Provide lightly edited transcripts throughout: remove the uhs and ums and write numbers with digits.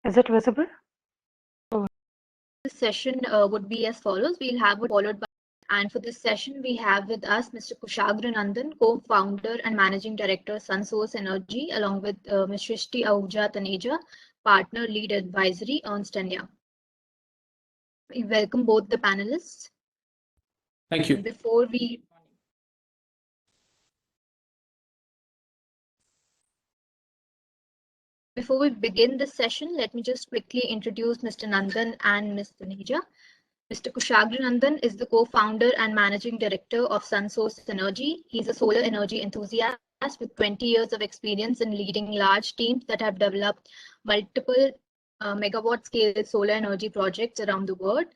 Is it visible? This session would be as follows. We'll have it followed by, and for this session, we have with us Mr. Kushagra Nandan, co-founder and managing director, SunSource Energy, along with Ms. Shrishti Ahuja Taneja, partner lead advisory, Ernst & Young. We welcome both the panelists. Thank you. Before we begin this session, let me just quickly introduce Mr. Nandan and Ms. Taneja. Mr. Kushagra Nandan is the co-founder and managing director of SunSource Energy. He's a solar energy enthusiast with 20 years of experience in leading large teams that have developed multiple megawatt scale solar energy projects around the world.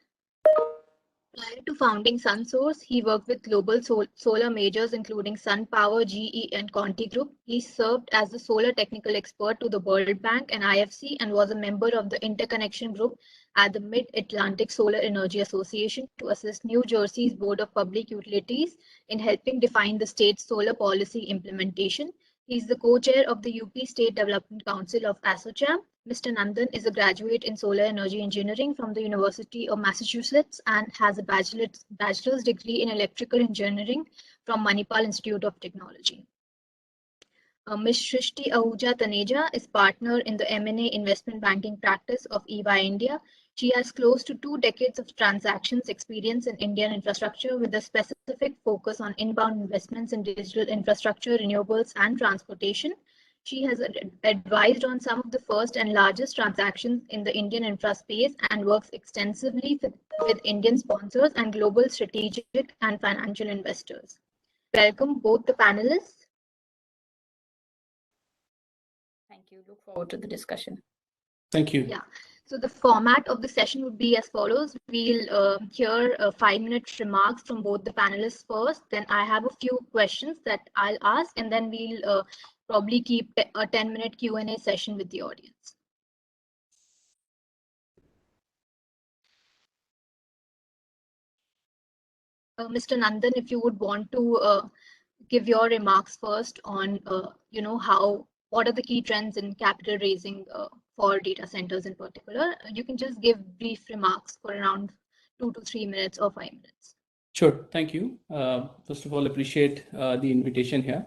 Prior to founding SunSource, he worked with global solar majors including SunPower, GE, and Conti Group. He served as the solar technical expert to the World Bank and IFC and was a member of the interconnection group at the Mid-Atlantic Solar Energy Association to assist New Jersey's Board of Public Utilities in helping define the state's solar policy implementation. He is the co-chair of the UP State Development Council of ASSOCHAM. Mr. Nandan is a graduate in solar energy engineering from the University of Massachusetts and has a bachelor's degree in electrical engineering from Manipal Institute of Technology. Ms. Shrishti Ahuja Taneja is partner in the M&A investment banking practice of EY India. She has close to 2 decades of transactions experience in Indian infrastructure with a specific focus on inbound investments in digital infrastructure, renewables, and transportation. She has advised on some of the first and largest transactions in the Indian infra space and works extensively with Indian sponsors and global strategic and financial investors. Welcome both the panelists. Thank you. Look forward to the discussion. Thank you. Yeah. So the format of the session would be as follows. We'll hear 5-minute remarks from both the panelists first. Then I have a few questions that I'll ask, and then we'll probably keep a 10-minute Q&A session with the audience. Mr. Nandan, if you would want to give your remarks first on, what are the key trends in capital raising for data centers in particular. You can just give brief remarks for around 2 to 3 minutes or 5 minutes. Sure. Thank you. First of all, appreciate the invitation here.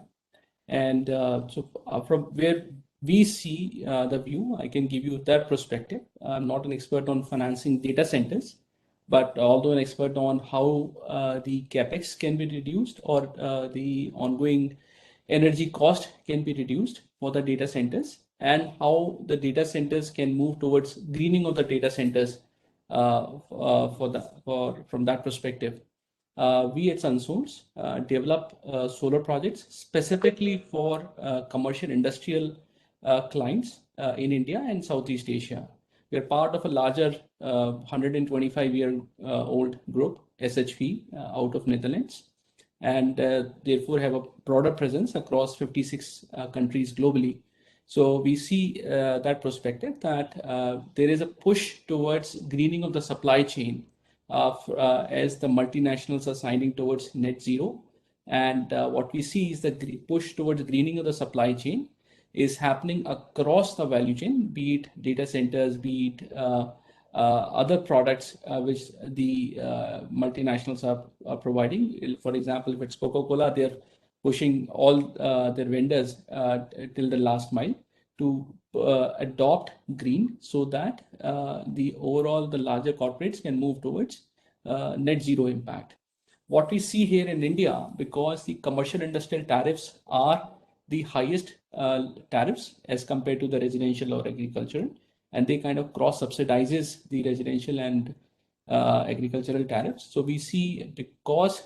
And from where we see the view, I can give you that perspective. I'm not an expert on financing data centers, but although an expert on how the capex can be reduced or the ongoing energy cost can be reduced for the data centers and how the data centers can move towards greening of the data centers from that perspective. We at SunSource develop solar projects specifically for commercial industrial clients in India and Southeast Asia. We are part of a larger 125-year-old group, SHV, out of Netherlands, and therefore have a broader presence across 56 countries globally. So we see that perspective that there is a push towards greening of the supply chain as the multinationals are signing towards net zero. And what we see is that the push towards greening of the supply chain is happening across the value chain, be it data centers, be it other products which the multinationals are providing. For example, if it's Coca-Cola, they're pushing all their vendors till the last mile to adopt green so that the larger corporates can move towards net zero impact. What we see here in India, because the commercial industrial tariffs are the highest tariffs as compared to the residential or agricultural, and they kind of cross subsidizes the residential and agricultural tariffs. So we see because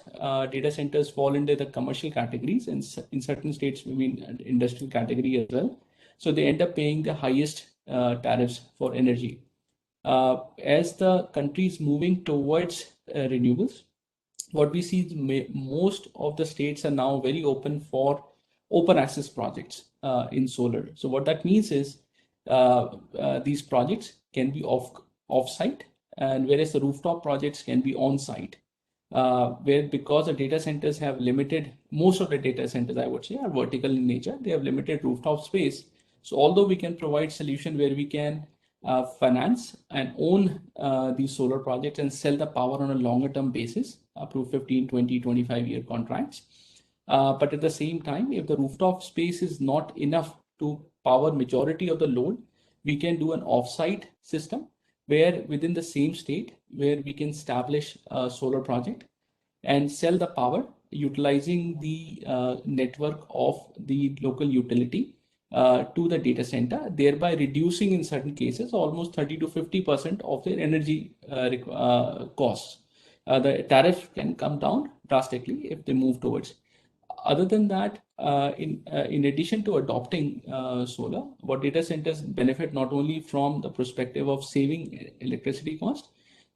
data centers fall into the commercial categories and in certain states, I mean industrial category as well. So they end up paying the highest tariffs for energy. As the country is moving towards renewables, what we see is most of the states are now very open for open access projects in solar. So what that means is these projects can be off-site, and whereas the rooftop projects can be on-site. Where because the data centers have limited, most of the data centers I would say are vertical in nature, they have limited rooftop space. So although we can provide solution where we can finance and own these solar projects and sell the power on a longer term basis, up to 15, 20, 25-year contracts. But at the same time, if the rooftop space is not enough to power majority of the load, we can do an offsite system where within the same state where we can establish a solar project and sell the power utilizing the network of the local utility to the data center, thereby reducing in certain cases almost 30 to 50% of their energy costs. The tariff can come down drastically if they move towards. Other than that, in addition to adopting solar, what data centers benefit not only from the perspective of saving electricity cost,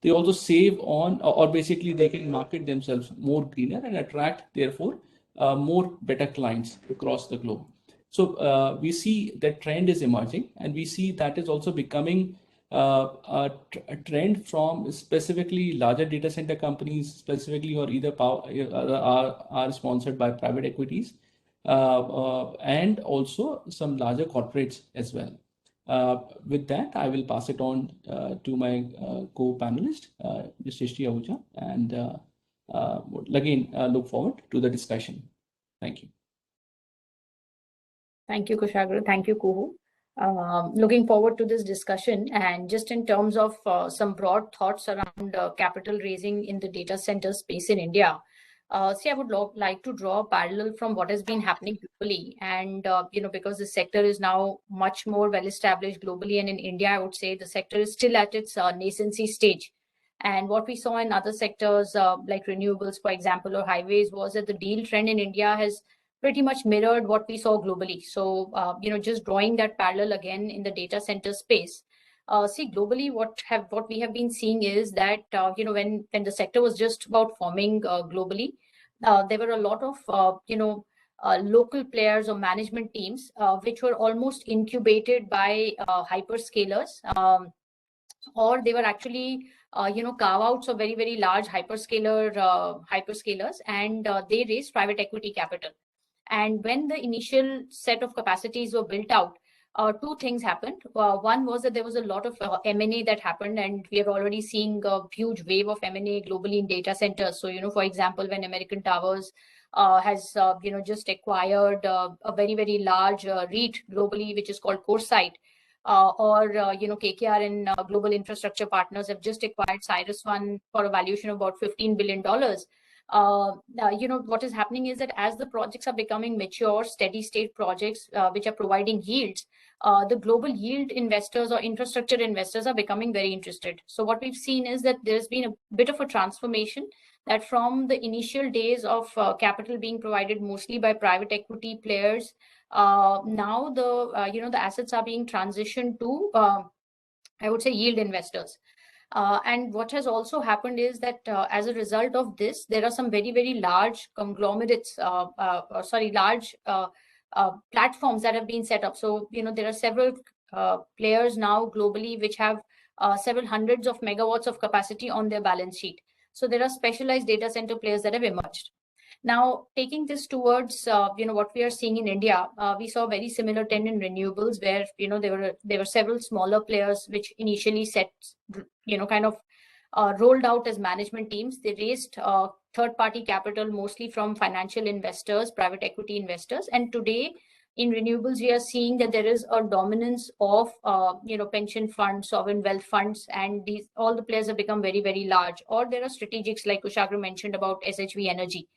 they also save on, or basically they can market themselves more greener and attract, therefore, more better clients across the globe. So we see that trend is emerging, and we see that is also becoming a trend from specifically larger data center companies, specifically, or either are sponsored by private equities, and also some larger corporates as well. With that, I will pass it on to my co-panelist, Mr. Shri Ahuja, and again, look forward to the discussion. Thank you. Thank you, Kushagra. Thank you, Kuhu. Looking forward to this discussion, and just in terms of some broad thoughts around capital raising in the data center space in India. See, I would like to draw a parallel from what has been happening globally, and because the sector is now much more well established globally, and in India, I would say the sector is still at its nascency stage. And what we saw in other sectors like renewables, for example, or highways, was that the deal trend in India has pretty much mirrored what we saw globally. So, just drawing that parallel again in the data center space. See, globally, what we have been seeing is that when the sector was just about forming globally, there were a lot of local players or management teams which were almost incubated by hyperscalers, or they were actually carve-outs of very, very large hyperscalers, and they raised private equity capital. And when the initial set of capacities were built out, two things happened. One was that there was a lot of M&A that happened, and we are already seeing a huge wave of M&A globally in data centers. So, for example, when American Towers has, just acquired a very, very large REIT globally, which is called CoreSite, or KKR and Global Infrastructure Partners have just acquired CyrusOne for a valuation of about $15 billion. What is happening is that as the projects are becoming mature, steady state projects which are providing yields, the global yield investors or infrastructure investors are becoming very interested. So what we've seen is that there's been a bit of a transformation, that from the initial days of capital being provided mostly by private equity players, now the assets are being transitioned to I would say yield investors. And what has also happened is that as a result of this, there are some very, very large conglomerates, large platforms that have been set up. So, there are several players now globally which have several hundreds of megawatts of capacity on their balance sheet. So there are specialized data center players that have emerged. Now, taking this towards what we are seeing in India, we saw a very similar trend in renewables, where there were several smaller players which initially rolled out as management teams. They raised third-party capital, mostly from financial investors, private equity investors, and today in renewables we are seeing that there is a dominance of pension funds, sovereign wealth funds, and all the players have become very, very large. Or there are strategics like Kushagra mentioned about SHV Energy.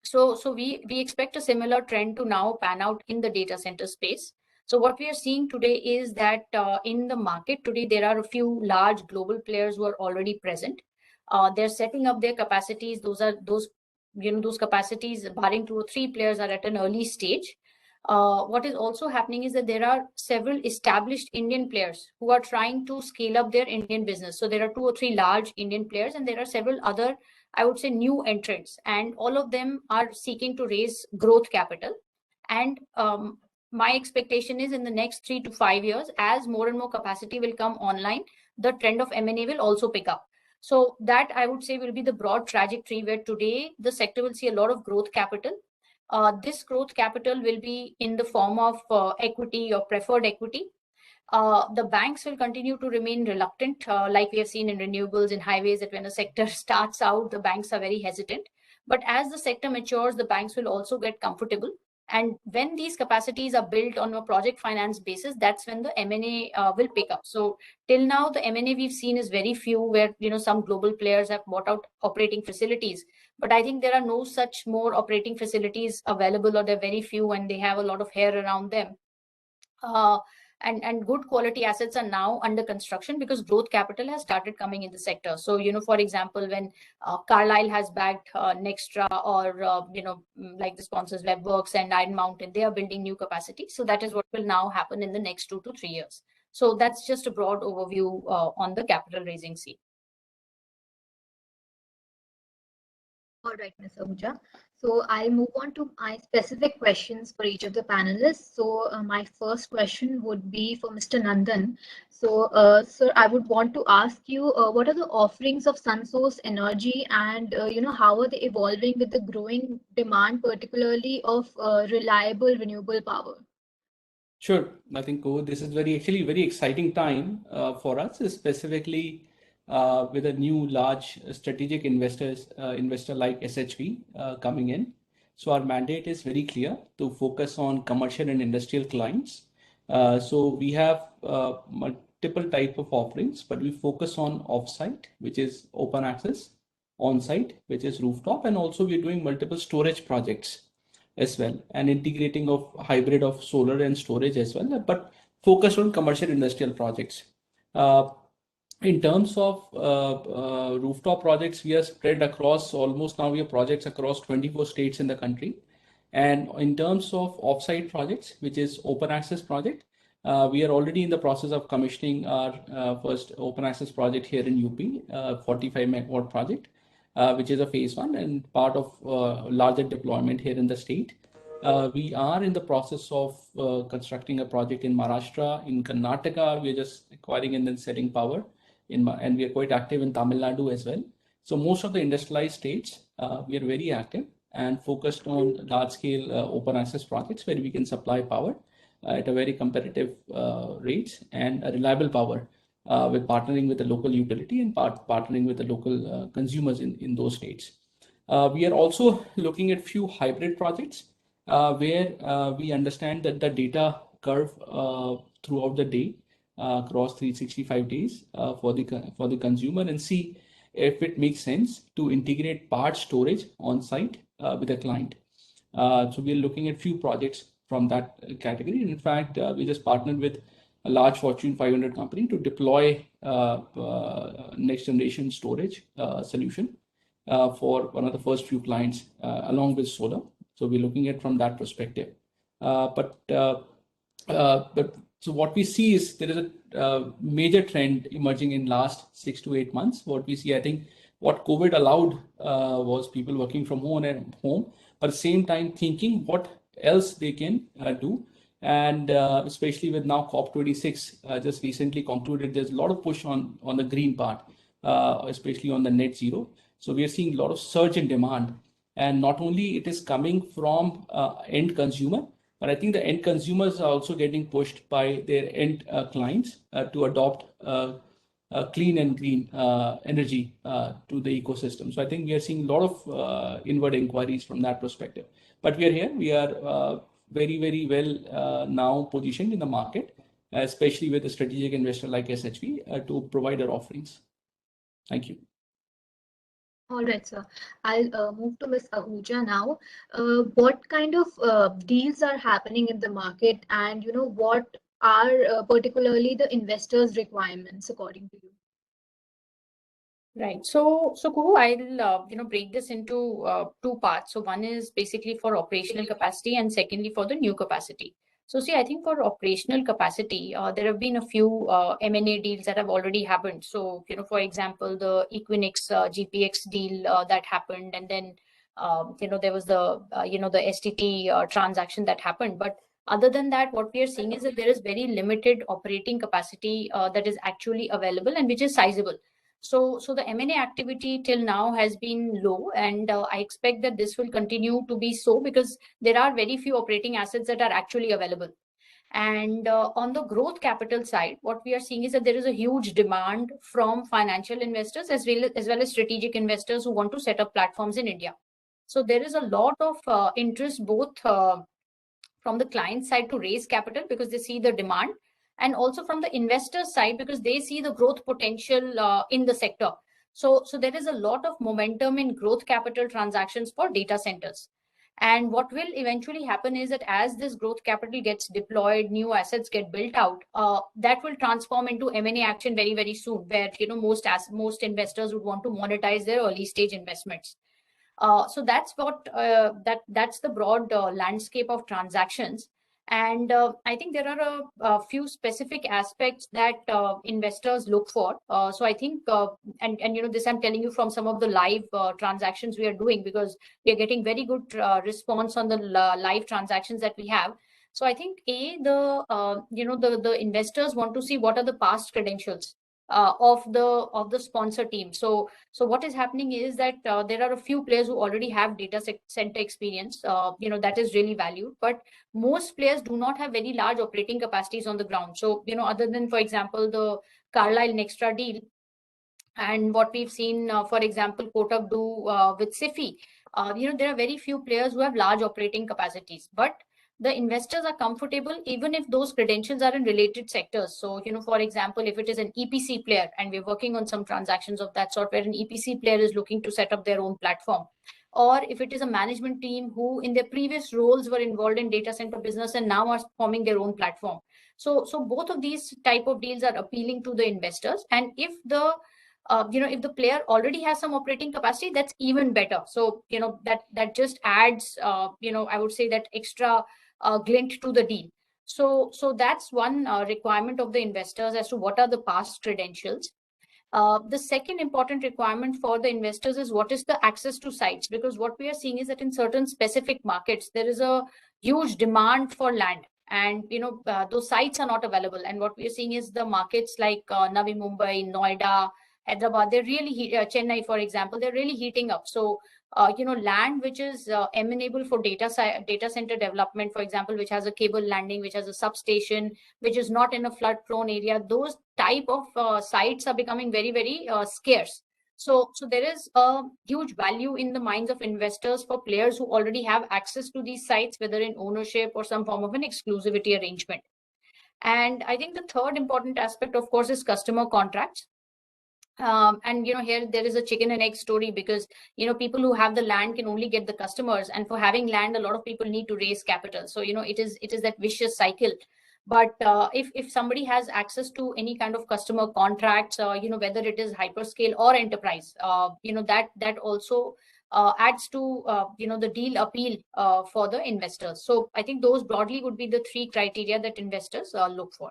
So we expect a similar trend to now pan out in the data center space. So what we are seeing today is that in the market today, there are a few large global players who are already present. They're setting up their capacities. Those capacities, barring 2 or 3 players, are at an early stage. What is also happening is that there are several established Indian players who are trying to scale up their Indian business. So there are 2 or 3 large Indian players, and there are several other, I would say, new entrants, and all of them are seeking to raise growth capital. And my expectation is in the next 3 to 5 years, as more and more capacity will come online, the trend of M&A will also pick up. So that, I would say, will be the broad trajectory, where today the sector will see a lot of growth capital. This growth capital will be in the form of equity or preferred equity. The banks will continue to remain reluctant, like we have seen in renewables, in highways, that when a sector starts out, the banks are very hesitant. But as the sector matures, the banks will also get comfortable. And when these capacities are built on a project finance basis, that's when the M&A will pick up. So till now, the M&A we've seen is very few, where some global players have bought out operating facilities. But I think there are no such more operating facilities available, or they're very few, and they have a lot of hair around them. And good quality assets are now under construction because growth capital has started coming in the sector. So, for example, when Carlyle has backed Nextra, or, like the sponsors WebWorks and Iron Mountain, they are building new capacity. So that is what will now happen in the next 2 to 3 years. So that's just a broad overview on the capital raising scene. All right, Ms. Ahuja. So I'll move on to my specific questions for each of the panelists. So my first question would be for Mr. Nandan. So, sir, I would want to ask you, what are the offerings of Sunsource Energy, and how are they evolving with the growing demand, particularly of reliable renewable power? Sure. I think this is actually very exciting time for us, specifically with a new large strategic investor like SHV coming in. So our mandate is very clear to focus on commercial and industrial clients. So we have multiple type of offerings, but we focus on off-site, which is open access, on-site, which is rooftop, and also we're doing multiple storage projects as well, and integrating of hybrid of solar and storage as well, but focus on commercial industrial projects. In terms of rooftop projects, we are spread across almost, now we have projects across 24 states in the country. And in terms of offsite projects, which is open access project, we are already in the process of commissioning our first open access project here in UP, 45 megawatt project, which is a phase 1 and part of larger deployment here in the state. We are in the process of constructing a project in Maharashtra. In Karnataka, we are just acquiring and then setting power, and we are quite active in Tamil Nadu as well. So most of the industrialized states, we are very active and focused on large scale open access projects where we can supply power at a very competitive rates and a reliable power, with partnering with the local utility and partnering with the local consumers in those states. We are also looking at few hybrid projects where we understand that the data curve throughout the day, across 365 days for the consumer, and see if it makes sense to integrate part storage on site with a client. So we're looking at few projects from that category. In fact, we just partnered with a large Fortune 500 company to deploy next generation storage solution for one of the first few clients along with solar. So we're looking at from that perspective. So what we see is there is a major trend emerging in last 6 to 8 months. What we see, I think, what COVID allowed was people working from home, but at the same time thinking what else they can do. And especially with now COP26 just recently concluded, there's a lot of push on the green part, especially on the net zero. So we are seeing a lot of surge in demand, and not only it is coming from end consumer, but I think the end consumers are also getting pushed by their end clients to adopt clean and green energy to the ecosystem. So I think we are seeing a lot of inward inquiries from that perspective. But we are here. We are very, very well now positioned in the market, especially with a strategic investor like SHV to provide our offerings. Thank you. All right, sir. I'll move to Ms. Ahuja now. What kind of deals are happening in the market, and what are particularly the investors' requirements according to you? Right. So Kuhu, I'll break this into 2 parts. So one is basically for operational capacity, and secondly for the new capacity. So see, I think for operational capacity, there have been a few M&A deals that have already happened. So, for example, the Equinix GPX deal that happened, and then, there was the, the STT transaction that happened. But other than that, what we are seeing is that there is very limited operating capacity that is actually available and which is sizable. So the M&A activity till now has been low, and I expect that this will continue to be so because there are very few operating assets that are actually available. And on the growth capital side, what we are seeing is that there is a huge demand from financial investors as well as strategic investors who want to set up platforms in India. So there is a lot of interest both from the client side to raise capital because they see the demand, and also from the investor side because they see the growth potential in the sector. So there is a lot of momentum in growth capital transactions for data centers. And what will eventually happen is that as this growth capital gets deployed, new assets get built out, that will transform into M&A action very, very soon, where most investors would want to monetize their early stage investments. So that's what that's the broad landscape of transactions. And I think there are a few specific aspects that investors look for. So I think, and this I'm telling you from some of the live transactions we are doing, because we are getting very good response on the live transactions that we have. So I think the investors want to see what are the past credentials of the sponsor team. So what is happening is that there are a few players who already have data center experience, that is really valued, but most players do not have very large operating capacities on the ground. So, other than, for example, the Carlyle Nextra deal, and what we've seen, for example, Kotak do with SIFI, there are very few players who have large operating capacities, but the investors are comfortable even if those credentials are in related sectors. So, for example, if it is an EPC player, and we're working on some transactions of that sort where an EPC player is looking to set up their own platform, or if it is a management team who in their previous roles were involved in data center business and now are forming their own platform. So both of these type of deals are appealing to the investors. And if the if the player already has some operating capacity, that's even better. So, that just adds, I would say that extra glint to the deal. So that's one requirement of the investors as to what are the past credentials. The second important requirement for the investors is what is the access to sites, because what we are seeing is that in certain specific markets, there is a huge demand for land, and those sites are not available. And what we are seeing is the markets like Navi Mumbai, Noida, Hyderabad, they're really Chennai, for example, they're really heating up. So land which is amenable for data center development, for example, which has a cable landing, which has a substation, which is not in a flood prone area, those type of sites are becoming very, very scarce. So there is a huge value in the minds of investors for players who already have access to these sites, whether in ownership or some form of an exclusivity arrangement. And I think the third important aspect, of course, is customer contracts. And here there is a chicken and egg story, because people who have the land can only get the customers, and for having land, a lot of people need to raise capital. So it is that vicious cycle. But if somebody has access to any kind of customer contracts, whether it is hyperscale or enterprise, that also adds to the deal appeal for the investors. So I think those broadly would be the three criteria that investors look for.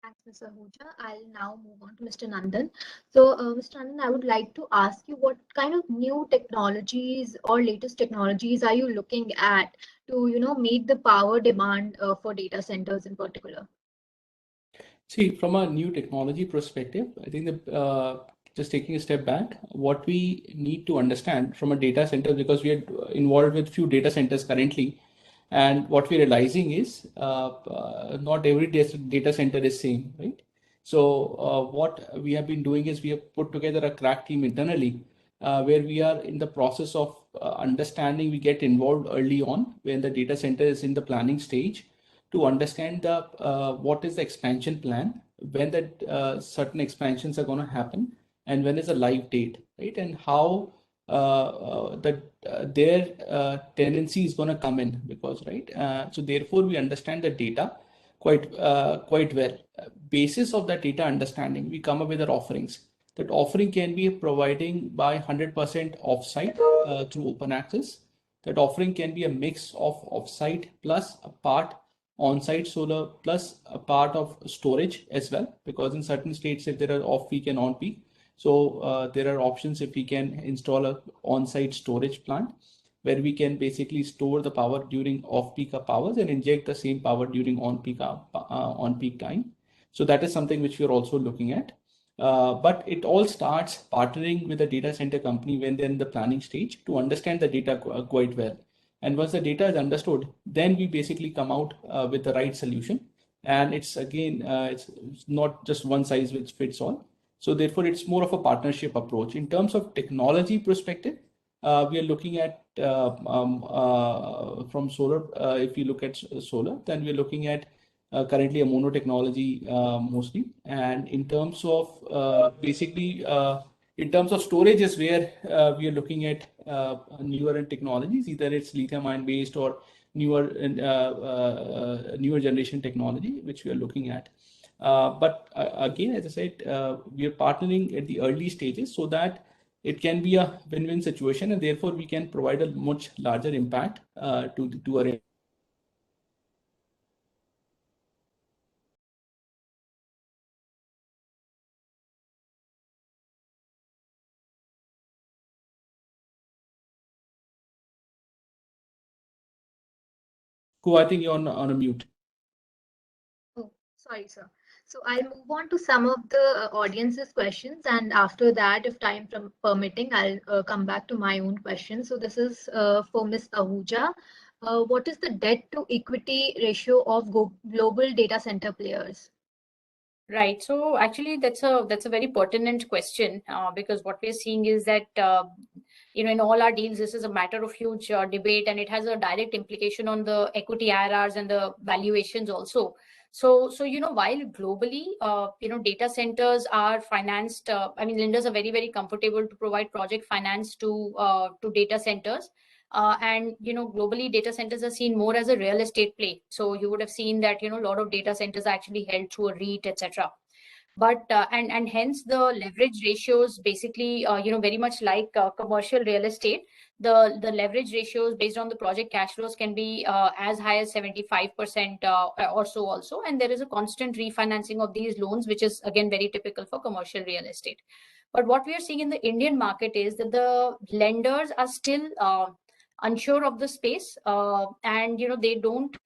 Thanks, Mr. Ahuja. I'll now move on to Mr. Nandan. So, Mr. Nandan, I would like to ask you, what kind of new technologies or latest technologies are you looking at to, meet the power demand for data centers in particular? See, from a new technology perspective, I think just taking a step back, what we need to understand from a data center, because we are involved with few data centers currently, and what we're realizing is not every data center is same, right? So what we have been doing is we have put together a crack team internally, where we are in the process of understanding. We get involved early on when the data center is in the planning stage, to understand what is the expansion plan, when the certain expansions are going to happen, and when is the live date, right? And how their tendency is going to come in, because so therefore we understand the data quite well. Basis of that data understanding, we come up with our offerings. That offering can be providing by 100% offsite through open access. That offering can be a mix of offsite plus a part on-site solar plus a part of storage as well, because in certain states, if there are off-peak and on-peak, so there are options if we can install a on-site storage plant where we can basically store the power during off-peak hours and inject the same power during on-peak time. So that is something which we are also looking at. But it all starts partnering with a data center company when they're in the planning stage to understand the data quite well. And once the data is understood, then we basically come out with the right solution. And it's again, it's not just one size which fits all. So therefore, it's more of a partnership approach. In terms of technology perspective, we are looking at from solar. If you look at solar, then we're looking at currently a mono technology mostly. And in terms of basically, in terms of storage is where we are looking at newer technologies, either it's lithium-ion based or newer generation technology, which we are looking at. But again, as I said, we are partnering at the early stages so that it can be a win-win situation, and therefore we can provide a much larger impact to our. I think you're on a mute. Oh, sorry, sir. So I'll move on to some of the audience's questions, and after that, if time permitting, I'll come back to my own question. So this is for Ms. Ahuja. What is the debt to equity ratio of global data center players? Right. So actually, that's a very pertinent question because what we're seeing is that in all our deals, this is a matter of huge debate, and it has a direct implication on the equity IRRs and the valuations also. So while globally, data centers are financed. Lenders are very, very comfortable to provide project finance to data centers. And globally, data centers are seen more as a real estate play. So you would have seen that a lot of data centers are actually held through a REIT, etc. But and hence the leverage ratios basically very much like commercial real estate. The leverage ratios based on the project cash flows can be as high as 75% or so also, and there is a constant refinancing of these loans, which is again very typical for commercial real estate. But what we are seeing in the Indian market is that the lenders are still unsure of the space, and they don't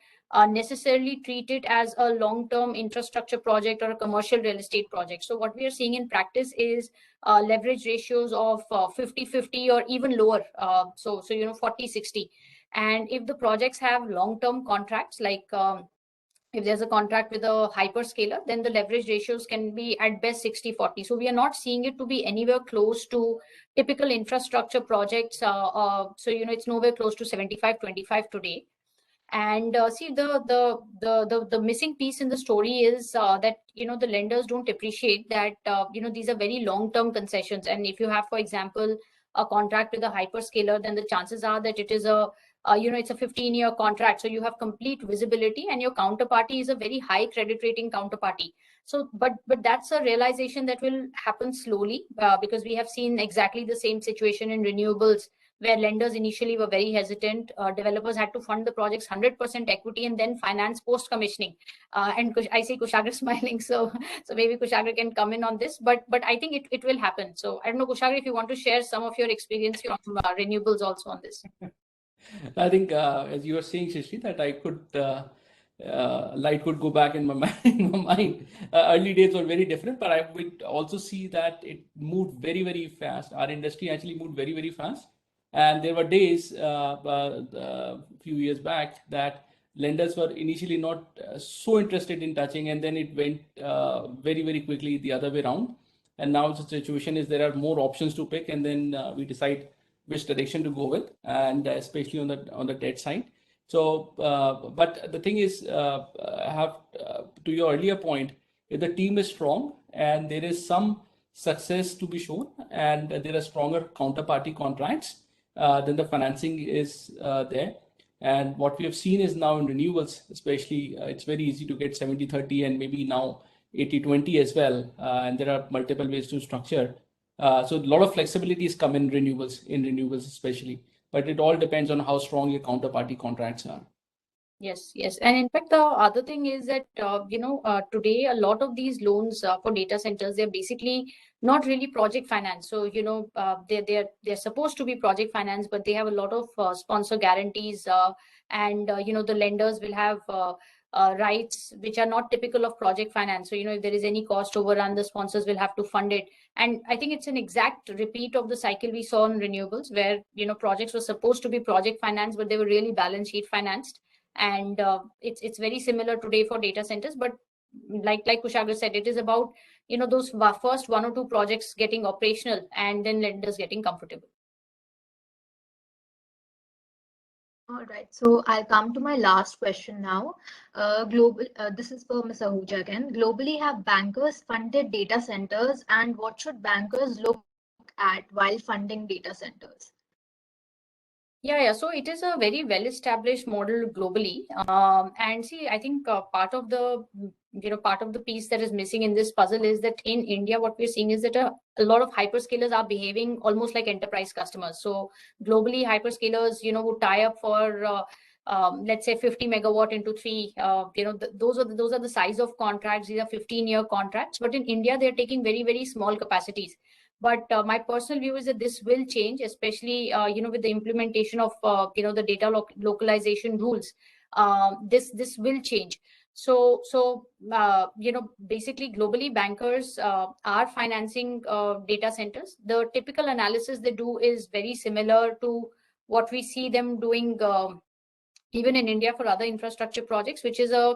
necessarily treat it as a long-term infrastructure project or a commercial real estate project. So what we are seeing in practice is leverage ratios of 50-50 or even lower, so 40-60. And if the projects have long-term contracts, like if there's a contract with a hyperscaler, then the leverage ratios can be at best 60-40. So we are not seeing it to be anywhere close to typical infrastructure projects. So it's nowhere close to 75-25 today. And see, the missing piece in the story is that the lenders don't appreciate that these are very long-term concessions. And if you have, for example, a contract with a hyperscaler, then the chances are that it is it's a 15-year contract, so you have complete visibility, and your counterparty is a very high credit rating counterparty. So, but that's a realization that will happen slowly because we have seen exactly the same situation in renewables, where lenders initially were very hesitant. Developers had to fund the projects 100% equity and then finance post-commissioning. And I see Kushagra smiling, so maybe Kushagra can come in on this. But I think it will happen. So I don't know, Kushagra, if you want to share some of your experience from renewables also on this. I think as you were saying, Shishri, that I could light could go back in my mind. Early days were very different, but I would also see that it moved very, very fast. Our industry actually moved very, very fast. And there were days a few years back that lenders were initially not so interested in touching, and then it went very, very quickly the other way around. And now the situation is there are more options to pick, and then we decide which direction to go with, and especially on the debt side. So, but the thing is, to your earlier point, if the team is strong and there is some success to be shown, and there are stronger counterparty contracts, then the financing is there. And what we have seen is now in renewables, especially, it's very easy to get 70-30 and maybe now 80-20 as well. And there are multiple ways to structure. So a lot of flexibility is come in renewables especially, but it all depends on how strong your counterparty contracts are. Yes. And in fact, the other thing is that, today, a lot of these loans for data centers, they're basically not really project finance. So, they're supposed to be project finance, but they have a lot of sponsor guarantees, and the lenders will have rights which are not typical of project finance. So, if there is any cost overrun, the sponsors will have to fund it. And I think it's an exact repeat of the cycle we saw in renewables, where, projects were supposed to be project finance, but they were really balance sheet financed. And it's very similar today for data centers. But like Kushagra said, it is about, those first 1 or 2 projects getting operational and then lenders getting comfortable. All right, so I'll come to my last question now. This is for Ms. Ahuja again. Globally, have bankers funded data centers, and what should bankers look at while funding data centers? Yeah. So it is a very well-established model globally. And see, I think part of the piece that is missing in this puzzle is that in India, what we're seeing is that a lot of hyperscalers are behaving almost like enterprise customers. So globally, hyperscalers, would tie up for let's say 50 megawatt into 3. Those are the size of contracts. These are 15-year contracts. But in India, they're taking very, very small capacities. But my personal view is that this will change, especially with the implementation of the data localization rules. This will change. So basically globally, bankers are financing data centers. The typical analysis they do is very similar to what we see them doing even in India for other infrastructure projects, which is a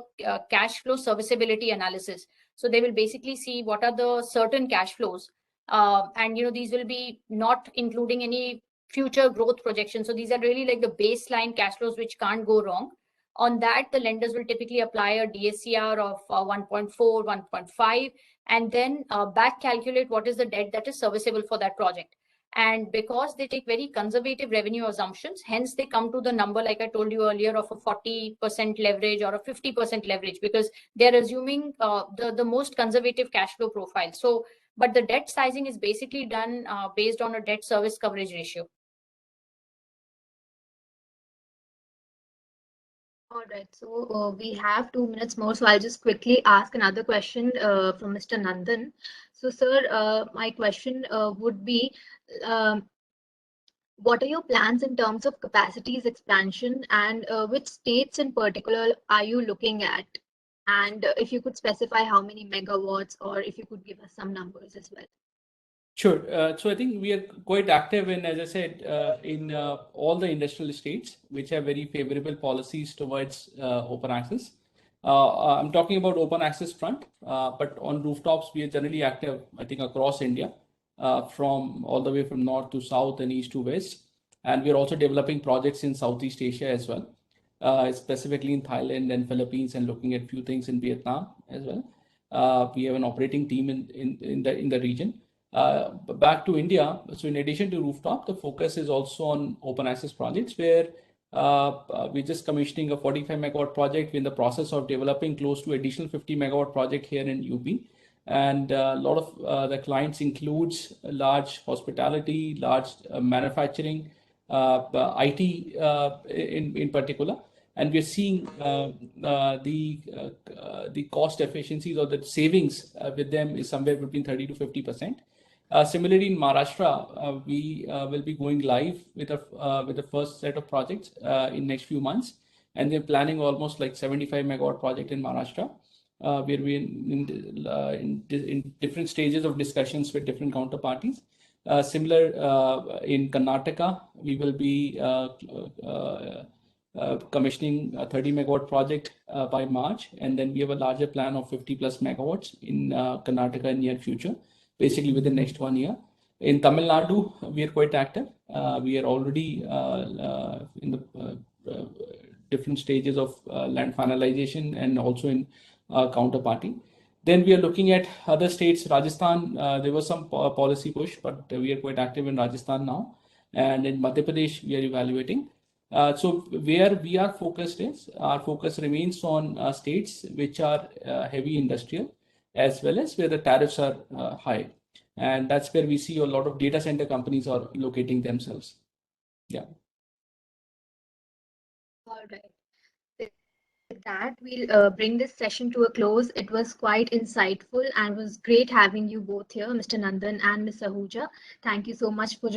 cash flow serviceability analysis. So they will basically see what are the certain cash flows. And these will be not including any future growth projections. So these are really like the baseline cash flows which can't go wrong. On that, the lenders will typically apply a DSCR of 1.4, 1.5, and then back calculate what is the debt that is serviceable for that project. And because they take very conservative revenue assumptions, hence they come to the number, like I told you earlier, of a 40% leverage or a 50% leverage, because they're assuming the most conservative cash flow profile. So, but the debt sizing is basically done based on a debt service coverage ratio. All right, so we have 2 minutes more, so I'll just quickly ask another question from Mr. Nandan. So, sir, my question would be, what are your plans in terms of capacities expansion, and which states in particular are you looking at? And if you could specify how many megawatts, or if you could give us some numbers as well. Sure. So I think we are quite active in, as I said, in all the industrial states, which have very favorable policies towards open access. I'm talking about open access front, but on rooftops, we are generally active, I think, across India, from all the way from north to south and east to west. And we're also developing projects in Southeast Asia as well, specifically in Thailand and Philippines, and looking at a few things in Vietnam as well. We have an operating team in the region. Back to India, so in addition to rooftop, the focus is also on open access projects, where we're just commissioning a 45 megawatt project. We're in the process of developing close to additional 50 megawatt project here in UP. And a lot of the clients includes large hospitality, large manufacturing, IT in particular. And we're seeing the cost efficiencies or the savings with them is somewhere between 30 to 50%. Similarly, in Maharashtra, we will be going live with the first set of projects in next few months, and we're planning almost like 75 megawatt project in Maharashtra, where we're in different stages of discussions with different counterparties. Similar in Karnataka, we will be commissioning a 30 megawatt project by March, and then we have a larger plan of 50 plus megawatts in Karnataka in near future, basically within the next 1 year. In Tamil Nadu, we are quite active. We are already in the different stages of land finalization and also in counterparty. Then we are looking at other states. Rajasthan, there was some policy push, but we are quite active in Rajasthan now. And in Madhya Pradesh, we are evaluating. So where we are focused is, our focus remains on states which are heavy industrial, as well as where the tariffs are high. And that's where we see a lot of data center companies are locating themselves. Yeah. All right. With that, we'll bring this session to a close. It was quite insightful and was great having you both here, Mr. Nandan and Ms. Ahuja. Thank you so much for joining.